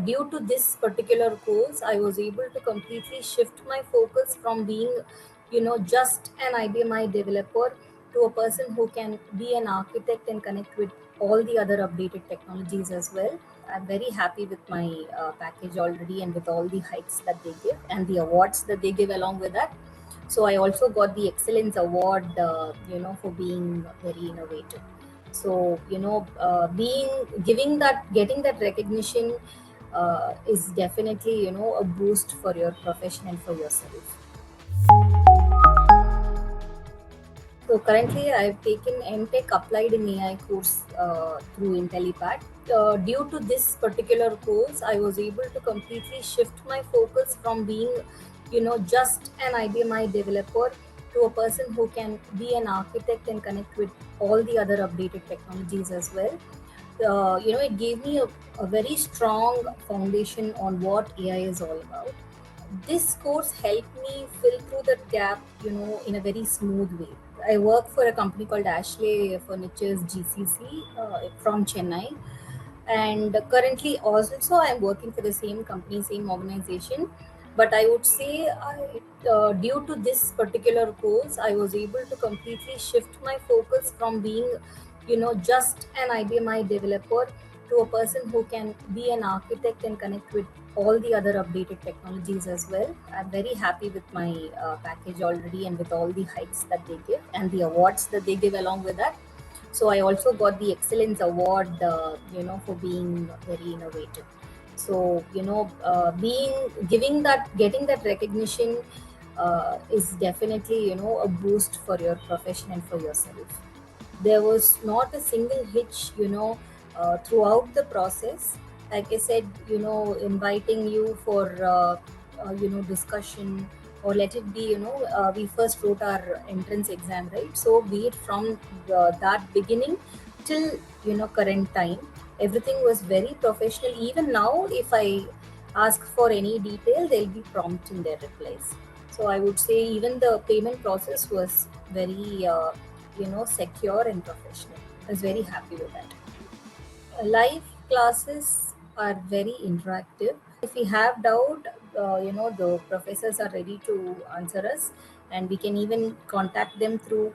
due to this particular course, I was able to completely shift my focus from being, just an IBMI developer to a person who can be an architect and connect with all the other updated technologies as well. I'm very happy with my package already and with all the hikes that they give and the awards that they give along with that. So I also got the Excellence Award, for being very innovative. So being giving that getting that recognition is definitely a boost for your profession and for yourself. So currently, I've taken MTech Applied in AI course through IntelliPad. Due to this particular course, I was able to completely shift my focus from being, just an IBMI developer to a person who can be an architect and connect with all the other updated technologies as well. It gave me a very strong foundation on what AI is all about. This course helped me fill through that gap, in a very smooth way. I work for a company called Ashley Furniture's GCC from Chennai, and currently also I'm working for the same company, same organization. But I would say, due to this particular course, I was able to completely shift my focus from being, just an IBMI developer to a person who can be an architect and connect with all the other updated technologies as well. I'm very happy with my package already and with all the hikes that they give and the awards that they give along with that. So I also got the Excellence Award, for being very innovative. So being giving that getting that recognition is definitely a boost for your profession and for yourself. There was not a single hitch, throughout the process. Like I said, inviting you for discussion, or let it be, we first wrote our entrance exam, right? So be it from that beginning till current time, everything was very professional. Even now, if I ask for any detail, they'll be prompt in their replies. So I would say even the payment process was very secure and professional. I was very happy with that. Live classes are very interactive. If we have doubt, the professors are ready to answer us, and we can even contact them through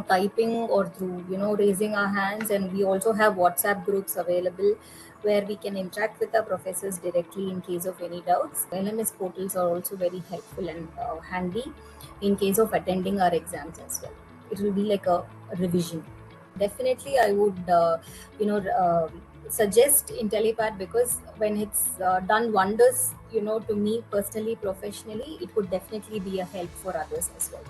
typing or through raising our hands. And we also have WhatsApp groups available where we can interact with our professors directly in case of any doubts. LMS portals are also very helpful and handy in case of attending our exams as well. It will be like a revision. Definitely, I would suggest IntelliPad, because when it's done wonders, to me personally, professionally, it would definitely be a help for others as well.